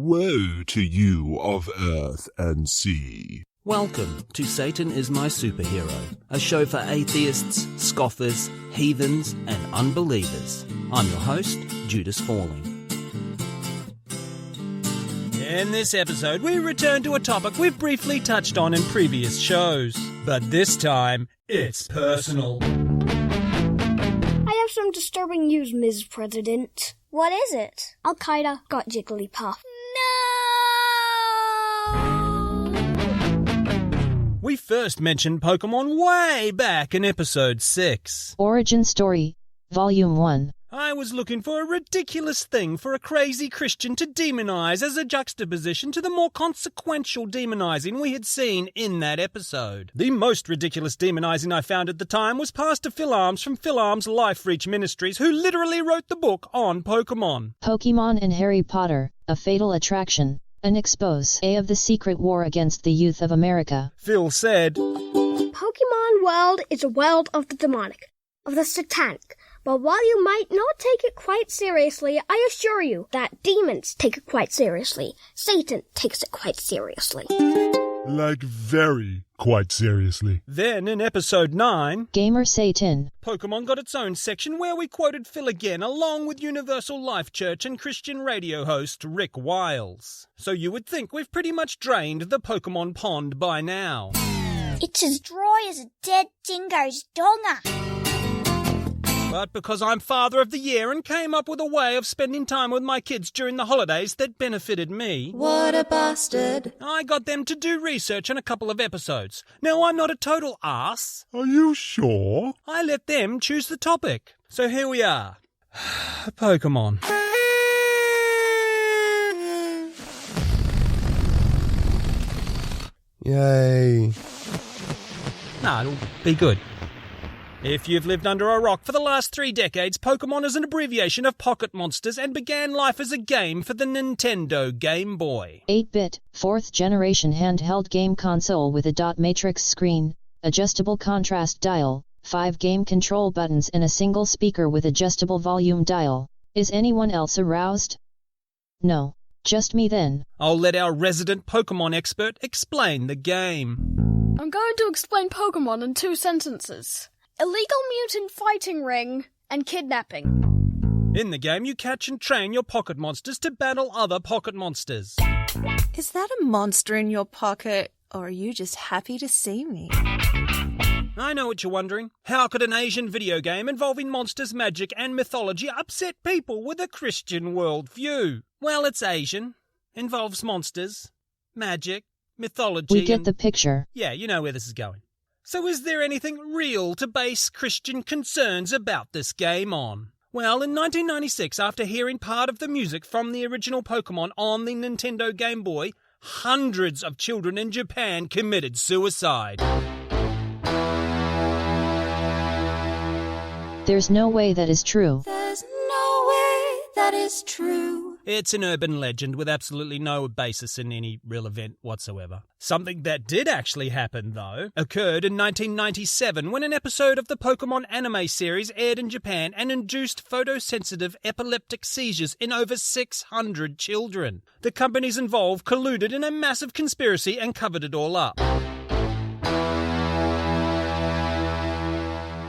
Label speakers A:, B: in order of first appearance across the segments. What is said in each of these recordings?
A: Woe to you of earth and sea.
B: Welcome to Satan is My Superhero, a show for atheists, scoffers, heathens, and unbelievers. I'm your host, Judas Falling. In this episode, we return to a topic we've briefly touched on in previous shows. But this time, it's personal.
C: I have some disturbing news, Ms. President.
D: What is it?
C: Al-Qaeda got Jigglypuff.
B: We first mentioned Pokémon way back in episode 6.
E: Origin Story, Volume 1.
B: I was looking for a ridiculous thing for a crazy Christian to demonize as a juxtaposition to the more consequential demonizing we had seen in that episode. The most ridiculous demonizing I found at the time was Pastor Phil Arms from Phil Arms Life Reach Ministries, who literally wrote the book on Pokémon.
E: Pokémon and Harry Potter, A Fatal Attraction, an expose of the secret war against the youth of America.
B: Phil said,
C: Pokémon world is a world of the demonic, of the satanic. But while you might not take it quite seriously, I assure you that demons take it quite seriously. Satan takes it quite seriously.
A: Like very quite seriously.
B: Then in episode 9,
E: Gamer Satan,
B: Pokémon got its own section where we quoted Phil again, along with Universal Life Church and Christian radio host Rick Wiles. So you would think we've pretty much drained the Pokémon pond by now.
D: It's as dry as a dead dingo's donga.
B: But because I'm Father of the Year and came up with a way of spending time with my kids during the holidays that benefited me...
F: What a bastard.
B: I got them to do research on a couple of episodes. Now, I'm not a total ass.
A: Are you sure?
B: I let them choose the topic. So here we are. Pokémon.
G: Yay.
B: Nah, it'll be good. If you've lived under a rock for the last 3 decades, Pokémon is an abbreviation of Pocket Monsters and began life as a game for the Nintendo Game Boy.
E: 8-bit, 4th generation handheld game console with a dot matrix screen, adjustable contrast dial, 5 game control buttons and a single speaker with adjustable volume dial. Is anyone else aroused? No, just me then.
B: I'll let our resident Pokémon expert explain the game.
C: I'm going to explain Pokémon in 2 sentences. Illegal mutant fighting ring and kidnapping.
B: In the game, you catch and train your pocket monsters to battle other pocket monsters.
F: Is that a monster in your pocket, or are you just happy to see me?
B: I know what you're wondering. How could an Asian video game involving monsters, magic and mythology upset people with a Christian worldview? Well, it's Asian. Involves monsters, magic, mythology.
E: We get the picture.
B: Yeah, you know where this is going. So is there anything real to base Christian concerns about this game on? Well, in 1996, after hearing part of the music from the original Pokémon on the Nintendo Game Boy, hundreds of children in Japan committed suicide.
E: There's no way that is true.
F: There's no way that is true.
B: It's an urban legend with absolutely no basis in any real event whatsoever. Something that did actually happen, though, occurred in 1997 when an episode of the Pokémon anime series aired in Japan and induced photosensitive epileptic seizures in over 600 children. The companies involved colluded in a massive conspiracy and covered it all up.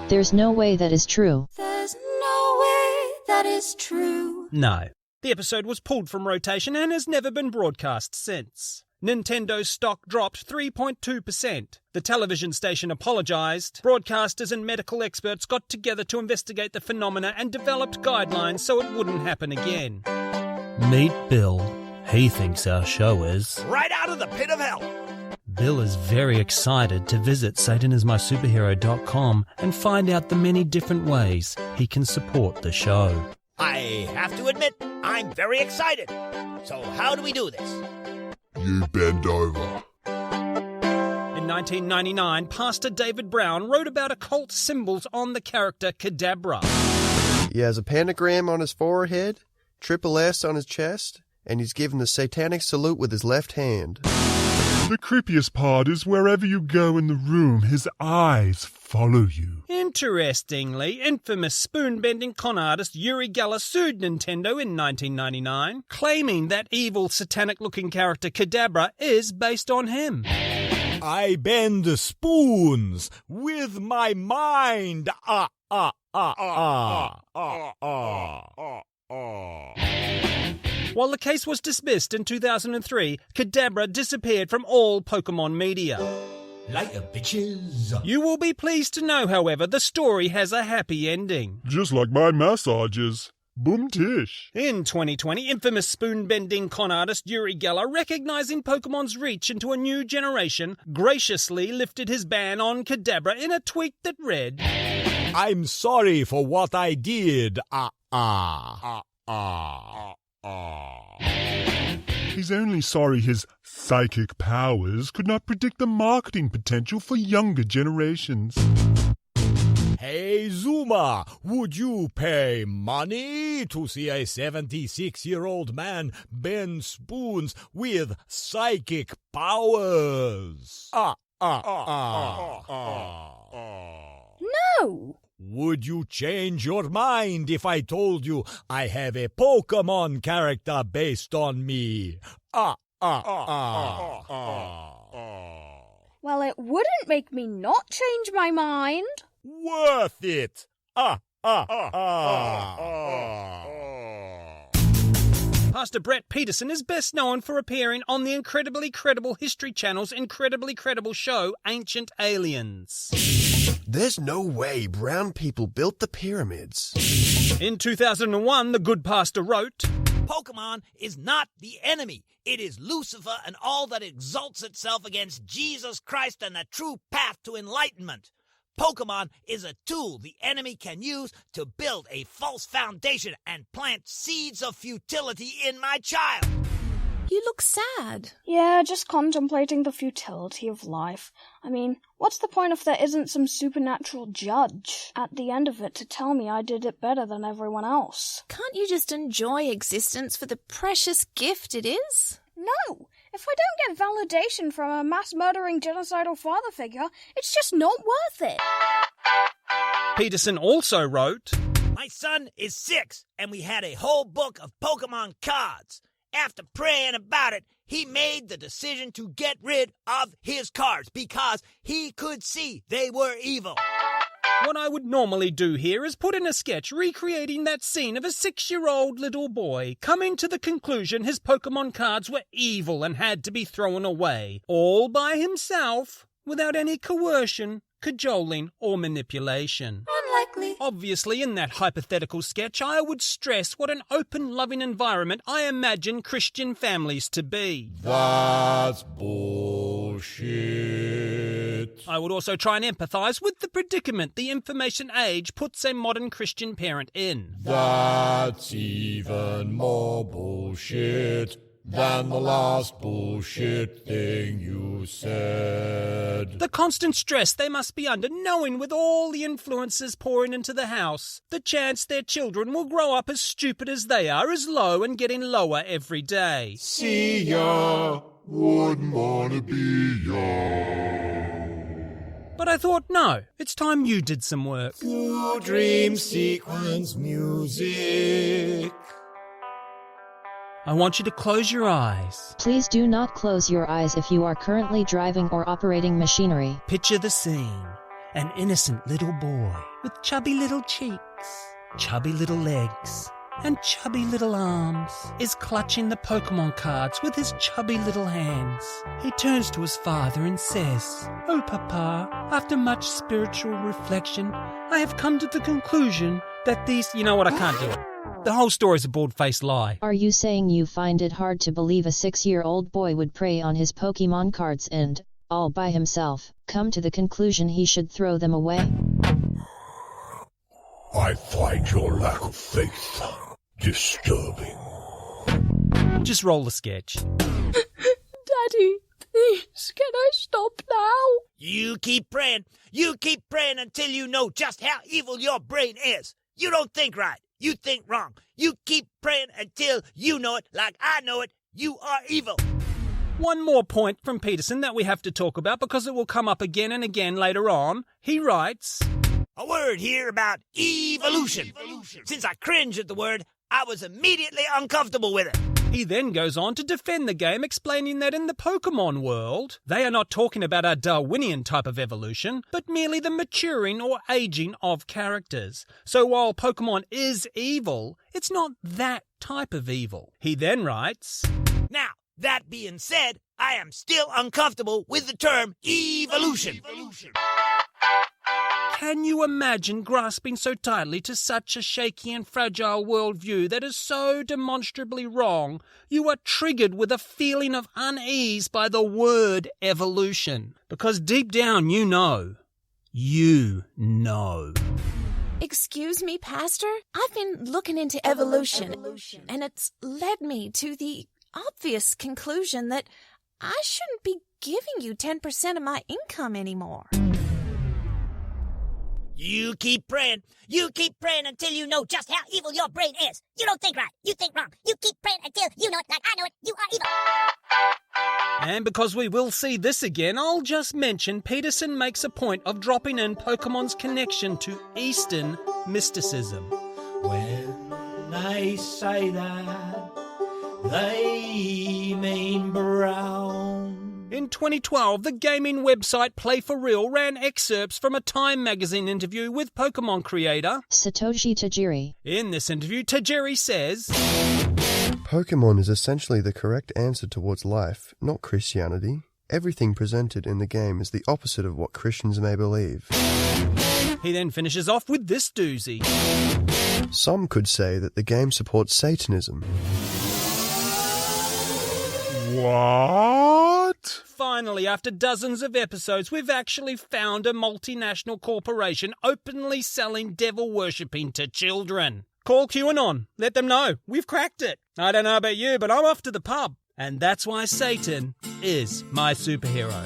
E: There's no way that is true.
F: There's no way that is true.
B: No. The episode was pulled from rotation and has never been broadcast since. Nintendo's stock dropped 3.2%. The television station apologised. Broadcasters and medical experts got together to investigate the phenomena and developed guidelines so it wouldn't happen again. Meet Bill. He thinks our show is...
H: right out of the pit of hell!
B: Bill is very excited to visit satanismysuperhero.com and find out the many different ways he can support the show.
H: I have to admit, I'm very excited. So how do we do this?
A: You bend over.
B: In 1999, Pastor David Brown wrote about occult symbols on the character Kadabra.
G: He has a pentagram on his forehead, triple S on his chest, and he's given the satanic salute with his left hand.
A: The creepiest part is wherever you go in the room, his eyes follow you.
B: Interestingly, infamous spoon-bending con artist Uri Gellar sued Nintendo in 1999, claiming that evil satanic-looking character Kadabra is based on him.
H: I bend spoons with my mind.
B: While the case was dismissed in 2003, Kadabra disappeared from all Pokémon media.
H: Later, bitches.
B: You will be pleased to know, however, the story has a happy ending.
A: Just like my massages. Boom tish.
B: In 2020, infamous spoon-bending con artist Uri Gellar, recognizing Pokemon's reach into a new generation, graciously lifted his ban on Kadabra in a tweet that read,
H: I'm sorry for what I did.
A: He's only sorry his psychic powers could not predict the marketing potential for younger generations.
H: Hey, Zuma, would you pay money to see a 76-year-old man bend spoons with psychic powers?
F: No!
H: Would you change your mind if I told you I have a Pokémon character based on me?
F: Well, it wouldn't make me not change my mind.
H: Worth it!
B: Pastor Brett Peterson is best known for appearing on the incredibly credible History Channel's incredibly credible show, Ancient Aliens.
G: There's no way brown people built the pyramids.
B: In 2001, the good pastor wrote,
H: Pokémon is not the enemy. It is Lucifer and all that exalts itself against Jesus Christ and the true path to enlightenment. Pokémon is a tool the enemy can use to build a false foundation and plant seeds of futility in my child.
F: You look sad.
I: Yeah, just contemplating the futility of life. I mean, what's the point if there isn't some supernatural judge at the end of it to tell me I did it better than everyone else?
F: Can't you just enjoy existence for the precious gift it is?
I: No! If I don't get validation from a mass-murdering genocidal father figure, it's just not worth it.
B: Peterson also wrote,
H: My son is 6, and we had a whole book of Pokémon cards. After praying about it, he made the decision to get rid of his cards because he could see they were evil.
B: What I would normally do here is put in a sketch recreating that scene of a 6-year-old little boy coming to the conclusion his Pokémon cards were evil and had to be thrown away, all by himself, without any coercion, cajoling, or manipulation.
F: Unlikely.
B: Obviously, in that hypothetical sketch, I would stress what an open, loving environment I imagine Christian families to be.
H: That's bullshit.
B: I would also try and empathise with the predicament the information age puts a modern Christian parent in.
H: That's even more bullshit than the last bullshit thing you said.
B: The constant stress they must be under, knowing with all the influences pouring into the house, the chance their children will grow up as stupid as they are is low and getting lower every day.
A: See ya, wouldn't wanna be ya.
B: But I thought, no, it's time you did some work.
H: Good dream sequence music.
B: I want you to close your eyes.
E: Please do not close your eyes if you are currently driving or operating machinery.
B: Picture the scene. An innocent little boy with chubby little cheeks, chubby little legs, and chubby little arms is clutching the Pokémon cards with his chubby little hands. He turns to his father and says, "Oh, Papa, after much spiritual reflection, I have come to the conclusion that these..." You know what, I can't do it. The whole story's a bald-faced lie.
E: Are you saying you find it hard to believe a 6-year-old boy would prey on his Pokémon cards and, all by himself, come to the conclusion he should throw them away?
A: I find your lack of faith disturbing.
B: Just roll the sketch.
I: Daddy, please, can I stop now?
H: You keep praying. You keep praying until you know just how evil your brain is. You don't think right. You think wrong. You keep praying until you know it like I know it. You are evil.
B: One more point from Peterson that we have to talk about because it will come up again and again later on. He writes,
H: A word here about evolution. Since I cringe at the word, I was immediately uncomfortable with it.
B: He then goes on to defend the game, explaining that in the Pokémon world, they are not talking about a Darwinian type of evolution, but merely the maturing or aging of characters. So while Pokémon is evil, it's not that type of evil. He then writes,
H: Now, that being said, I am still uncomfortable with the term evolution.
B: Can you imagine grasping so tightly to such a shaky and fragile worldview that is so demonstrably wrong, you are triggered with a feeling of unease by the word evolution? Because deep down you know.
F: Excuse me, Pastor? I've been looking into evolution, and it's led me to the obvious conclusion that I shouldn't be giving you 10% of my income anymore.
H: You keep praying. You keep praying until you know just how evil your brain is. You don't think right. You think wrong. You keep praying until you know it like I know it. You are evil.
B: And because we will see this again, I'll just mention Peterson makes a point of dropping in Pokemon's connection to Eastern mysticism.
J: When they say that, they mean brown.
B: In 2012, the gaming website Play For Real ran excerpts from a Time magazine interview with Pokémon creator
E: Satoshi Tajiri.
B: In this interview, Tajiri says,
G: Pokémon is essentially the correct answer towards life, not Christianity. Everything presented in the game is the opposite of what Christians may believe.
B: He then finishes off with this doozy.
G: Some could say that the game supports Satanism.
A: What?
B: Finally, after dozens of episodes, we've actually found a multinational corporation openly selling devil-worshipping to children. Call QAnon. Let them know. We've cracked it. I don't know about you, but I'm off to the pub. And that's why Satan is my superhero.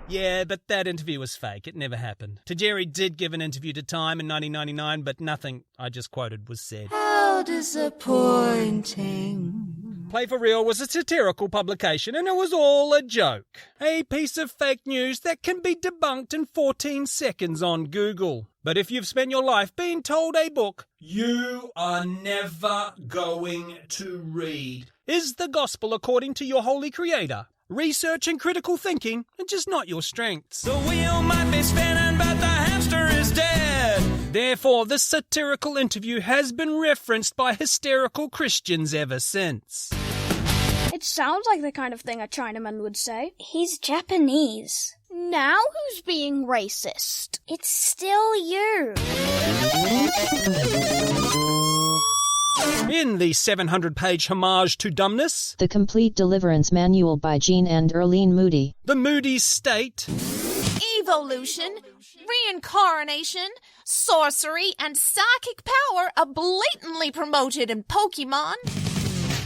B: Yeah, but that interview was fake. It never happened. Tajiri did give an interview to Time in 1999, but nothing I just quoted was said.
F: How disappointing.
B: Play For Real was a satirical publication and it was all a joke. A piece of fake news that can be debunked in 14 seconds on Google. But if you've spent your life being told a book you are never going to read is the gospel according to your holy creator, research and critical thinking are just not your strengths. The wheel might be spinning, but the hamster is dead. Therefore, this satirical interview has been referenced by hysterical Christians ever since.
I: It sounds like the kind of thing a Chinaman would say.
D: He's Japanese.
C: Now who's being racist?
D: It's still you.
B: In the 700-page homage to dumbness,
E: The Complete Deliverance Manual by Jean and Earline Moody.
B: the Moody's state,
F: Evolution, reincarnation, sorcery, and psychic power are blatantly promoted in Pokémon.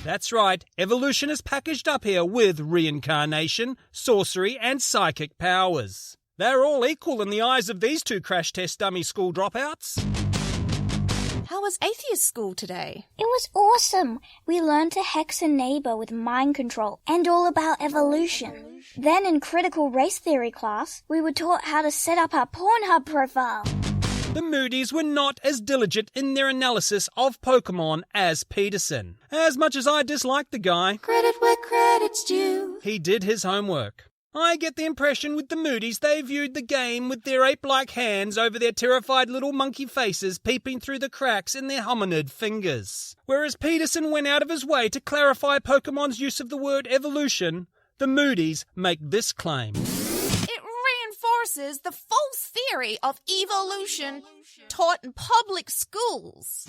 B: that's right, evolution is packaged up here with reincarnation, sorcery, and psychic powers. They're all equal in the eyes of these two crash test dummy school dropouts.
F: How was atheist school today?
D: It was awesome. We learned to hex a neighbor with mind control and all about evolution. Then in critical race theory class, we were taught how to set up our Pornhub profile.
B: The Moody's were not as diligent in their analysis of Pokémon as Peterson. As much as I dislike the guy,
F: Credit where credit's due.
B: he did his homework. I get the impression with the Moody's they viewed the game with their ape-like hands over their terrified little monkey faces peeping through the cracks in their hominid fingers. Whereas Peterson went out of his way to clarify Pokemon's use of the word evolution, the Moody's make this claim.
F: It reinforces the false theory of evolution taught in public schools.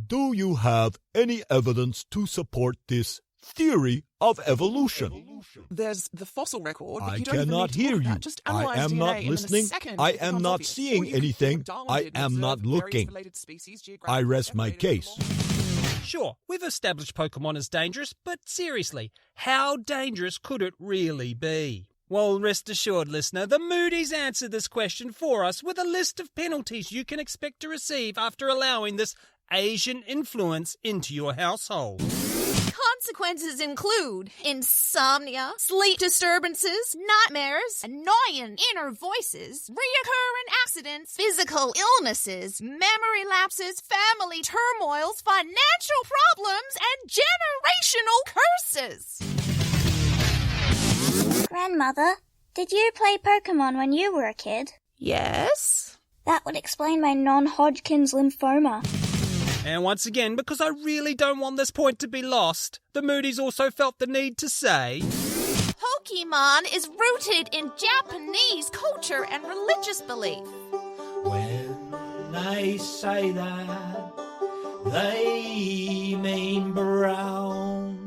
K: Do you have any evidence to support this theory of evolution?
L: There's the fossil record. But
K: I
L: you don't even
K: cannot
L: need to
K: hear
L: look at
K: you.
L: that. Just
K: I
L: analyse
K: am
L: DNA
K: not
L: and in a
K: listening.
L: second
K: I
L: it
K: am
L: becomes
K: not
L: obvious.
K: seeing
L: Or you can
K: anything.
L: look at
K: I
L: Darwin
K: am
L: and
K: not
L: observe various
K: looking.
L: related species
K: I
L: geographically
K: rest my
L: separated
K: case.
L: along-
B: Sure, we've established Pokemon as dangerous, but seriously, how dangerous could it really be? Well, rest assured, listener, the Moody's answered this question for us with a list of penalties you can expect to receive after allowing this Asian influence into your household.
F: consequences include insomnia, sleep disturbances, nightmares, annoying inner voices, reoccurring accidents, physical illnesses, memory lapses, family turmoils, financial problems, and generational curses.
D: Grandmother, did you play Pokémon when you were a kid?
F: Yes?
D: That would explain my non-Hodgkin's lymphoma.
B: And once again, because I really don't want this point to be lost, the Moodys also felt the need to say,
F: Pokemon is rooted in Japanese culture and religious belief.
J: When they say that, they mean brown.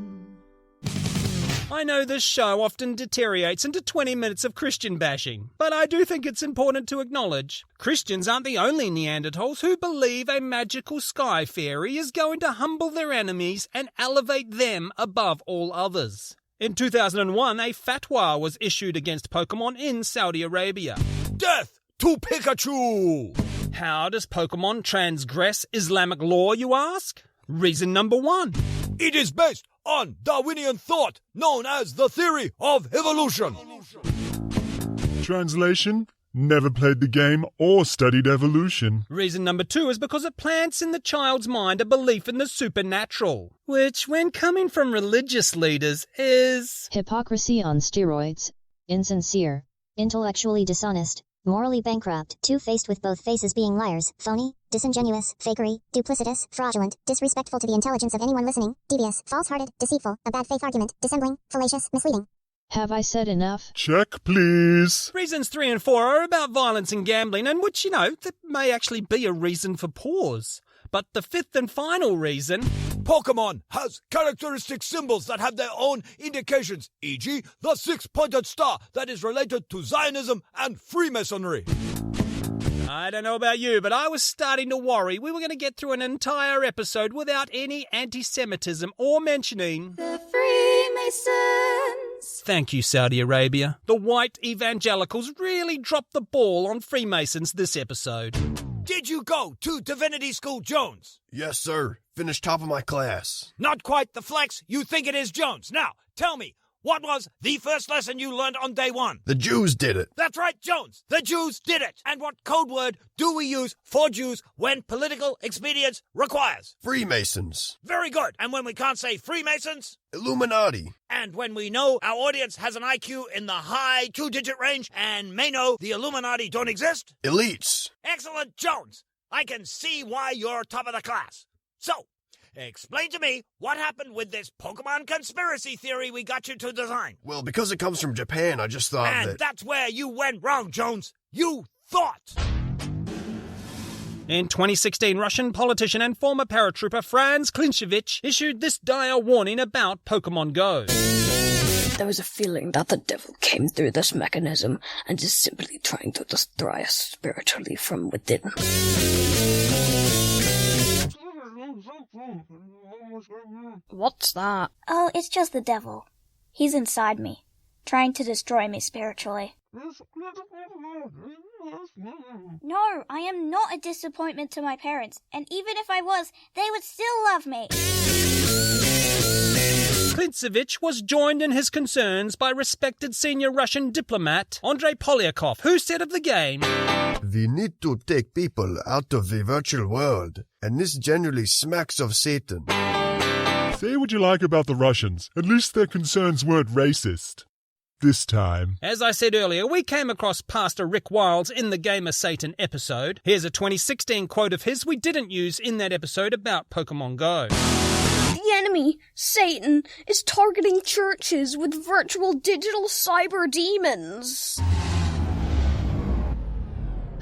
B: I know this show often deteriorates into 20 minutes of Christian bashing, but I do think it's important to acknowledge Christians aren't the only Neanderthals who believe a magical sky fairy is going to humble their enemies and elevate them above all others. In 2001, a fatwa was issued against Pokémon in Saudi Arabia.
K: Death to Pikachu!
B: How does Pokémon transgress Islamic law, you ask? Reason number 1.
K: It is based on Darwinian thought, known as the theory of evolution.
A: Translation: never played the game or studied evolution.
B: Reason number 2 is because it plants in the child's mind a belief in the supernatural, which, when coming from religious leaders, is
E: Hypocrisy on steroids, insincere,
M: intellectually dishonest, morally bankrupt, two-faced with both faces being liars, phony, disingenuous, fakery, duplicitous, fraudulent, disrespectful to the intelligence of anyone listening, devious, false-hearted, deceitful, a bad faith argument, dissembling, fallacious, misleading.
E: Have I said enough?
A: Check, please.
B: Reasons 3 and 4 are about violence and gambling, and which, that may actually be a reason for pause. But the 5th and final reason...
K: Pokémon has characteristic symbols that have their own indications, e.g. the 6-pointed star that is related to Zionism and Freemasonry.
B: I don't know about you, but I was starting to worry we were going to get through an entire episode without any anti-Semitism or mentioning...
F: the Freemasons.
B: Thank you, Saudi Arabia. The white evangelicals really dropped the ball on Freemasons this episode.
H: Did you go to Divinity School, Jones?
G: Yes, sir. Finished top of my class.
H: Not quite the flex you think it is, Jones. Now, tell me, what was the first lesson you learned on day 1?
G: The Jews did it.
H: That's right, Jones. The Jews did it. And what code word do we use for Jews when political expedience requires?
G: Freemasons.
H: Very good. And when we can't say Freemasons?
G: Illuminati.
H: And when we know our audience has an IQ in the high 2-digit range and may know the Illuminati don't exist?
G: Elites.
H: Excellent, Jones. I can see why you're top of the class. So, explain to me what happened with this Pokemon conspiracy theory we got you to design.
G: Well, because it comes from Japan, I just thought
H: and
G: that...
H: that's where you went wrong, Jones. You thought.
B: In 2016, Russian politician and former paratrooper Franz Klintsevich issued this dire warning about Pokemon Go.
I: There was a feeling that the devil came through this mechanism and is simply trying to destroy us spiritually from within. What's that?
D: Oh, it's just the devil. He's inside me, trying to destroy me spiritually. No, I am not a disappointment to my parents, and even if I was, they would still love me.
B: Klintsevich was joined in his concerns by respected senior Russian diplomat Andrei Polyakov, who said of the game,
G: "We need to take people out of the virtual world, and this generally smacks of Satan."
A: Say what you like about the Russians, at least their concerns weren't racist. This time.
B: As I said earlier, we came across Pastor Rick Wiles in the Gamer Satan episode. Here's a 2016 quote of his we didn't use in that episode about Pokemon Go.
I: The enemy, Satan, is targeting churches with virtual digital cyber demons.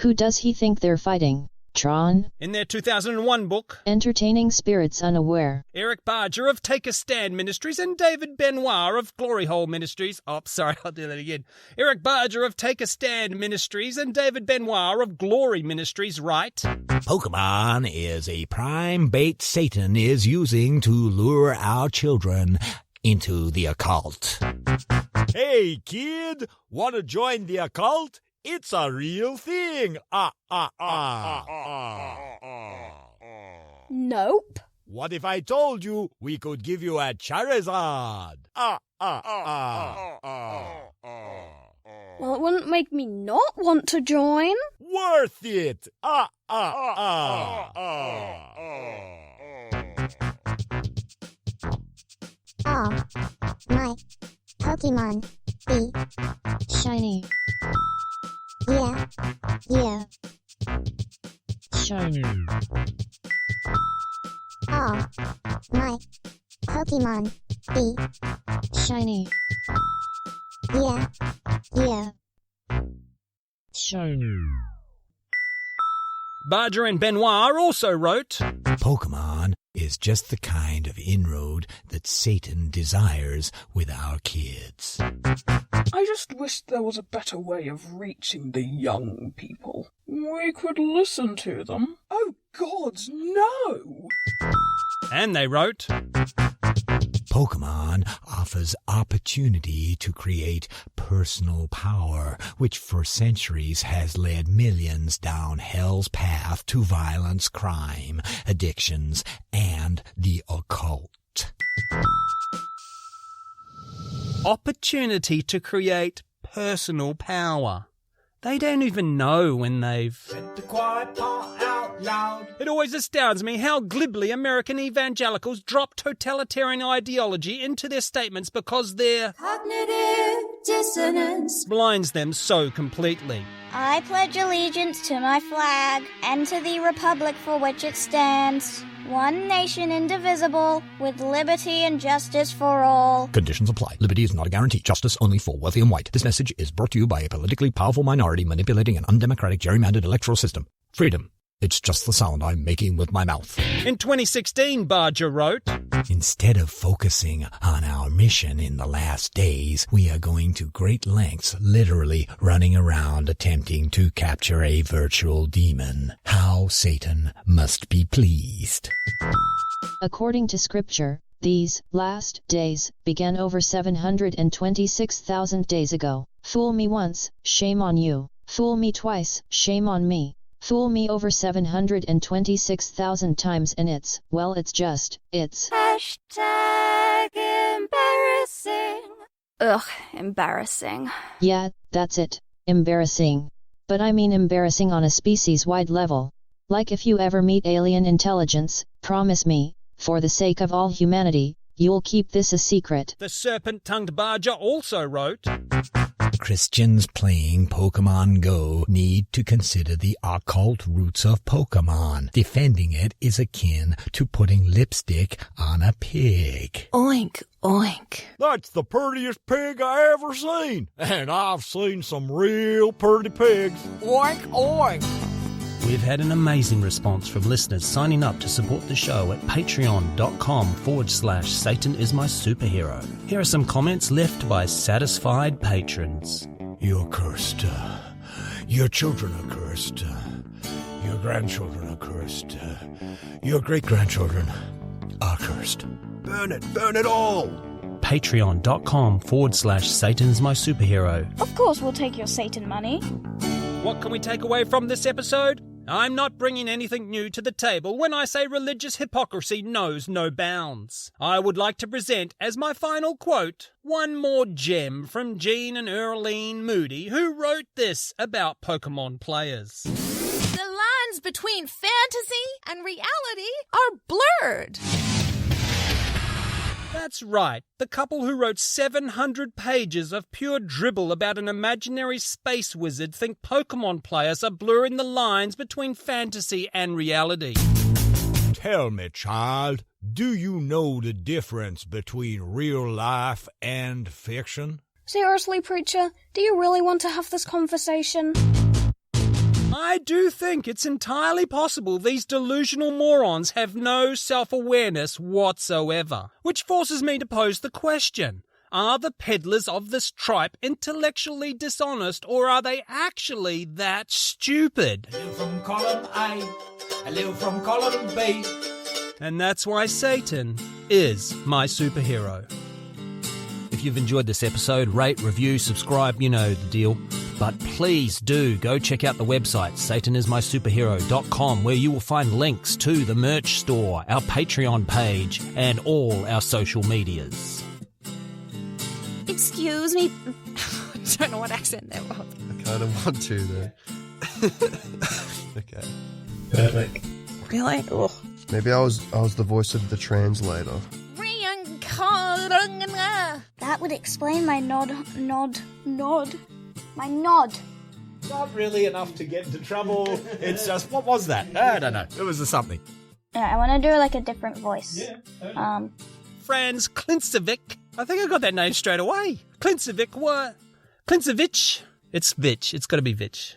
E: Who does he think they're fighting? Tron?
B: In their 2001 book,
E: Entertaining Spirits Unaware,
B: Eric Barger of Take a Stand Ministries and David Benoit of Glory Hole Ministries. Oh, sorry, I'll do that again. Eric Barger of Take a Stand Ministries and David Benoit of Glory Ministries write,
H: Pokemon is a prime bait Satan is using to lure our children into the occult.
K: Hey, kid, want to join the occult? It's a real thing.
I: Nope.
K: What if I told you we could give you a Charizard?
I: Well, it wouldn't make me not want to join.
K: Worth it!
M: Oh, my Pokémon be
E: Shiny.
M: yeah.
E: Shiny.
M: Oh, my Pokémon be
E: Shiny.
M: yeah.
E: Shiny.
B: Barger and Benoit also wrote,
H: Pokemon is just the kind of inroad that Satan desires with our kids.
N: I just wish there was a better way of reaching the young people. We could listen to them. Oh, gods, no!
B: and they wrote,
H: Pokemon offers opportunity to create personal power, which for centuries has led millions down hell's path to violence, crime, addictions, and the occult.
B: Opportunity to create personal power. They don't even know when they've...
J: Said the quiet part out loud.
B: It always astounds me how glibly American evangelicals drop totalitarian ideology into their statements because their
O: cognitive dissonance
B: blinds them so completely.
D: I pledge allegiance to my flag and to the republic for which it stands, one nation indivisible, with liberty and justice for all.
P: Conditions apply. Liberty is not a guarantee. Justice only for wealthy and white. This message is brought to you by a politically powerful minority manipulating an undemocratic gerrymandered electoral system. Freedom. It's just the sound I'm making with my mouth.
B: In 2016, Barger wrote,
H: Instead of focusing on our mission in the last days, we are going to great lengths, literally running around attempting to capture a virtual demon. How Satan must be pleased.
E: According to scripture, these last days began over 726,000 days ago. Fool me once, shame on you. Fool me twice, shame on me. Fool me over 726,000 times and it's
O: Hashtag embarrassing.
I: Ugh, embarrassing.
E: Yeah, that's it. Embarrassing. But I mean embarrassing on a species-wide level. Like if you ever meet alien intelligence, promise me, for the sake of all humanity, you'll keep this a secret.
B: The serpent-tongued Barger also wrote,
H: Christians playing Pokemon Go need to consider the occult roots of Pokemon. Defending it is akin to putting lipstick on a pig.
F: Oink, oink.
K: That's the prettiest pig I ever seen. And I've seen some real pretty pigs. Oink, oink.
B: We've had an amazing response from listeners signing up to support the show at patreon.com/SatanIsMySuperhero. Here are some comments left by satisfied patrons.
K: You're cursed. Your children are cursed. Your grandchildren are cursed. Your great-grandchildren are cursed. Burn it all.
B: Patreon.com/SatanIsMySuperhero.
I: Of course we'll take your Satan money.
B: What can we take away from this episode? I'm not bringing anything new to the table when I say religious hypocrisy knows no bounds. I would like to present as my final quote one more gem from Jean and Earline Moody, who wrote this about Pokemon players.
F: The lines between fantasy and reality are blurred.
B: That's right, the couple who wrote 700 pages of pure dribble about an imaginary space wizard think Pokemon players are blurring the lines between fantasy and reality.
K: Tell me, child, do you know the difference between real life and fiction?
I: Seriously, preacher, do you really want to have this conversation?
B: I do think it's entirely possible these delusional morons have no self-awareness whatsoever. Which forces me to pose the question, are the peddlers of this tripe intellectually dishonest or are they actually that stupid?
J: I live from column A, I live from column B.
B: And that's why Satan is my superhero. If you've enjoyed this episode, rate, review, subscribe, you know the deal. But please do go check out the website, satanismysuperhero.com, where you will find links to the merch store, our Patreon page, and all our social medias.
F: Excuse me. I don't know what accent that was.
G: I kind of want to, though. Okay.
Q: Perfect.
F: Really? Ugh.
G: Maybe I was the voice of the translator.
D: That would explain my nod. My nod.
H: Not really enough to get into trouble. It's just, what was that? I don't know. It was a something.
D: Yeah, I want to do like a different voice.
H: Yeah.
B: Franz Klintsevich. I think I got that name straight away. Klintsevich what? Klintsevich? It's Vich. It's got to be Vich.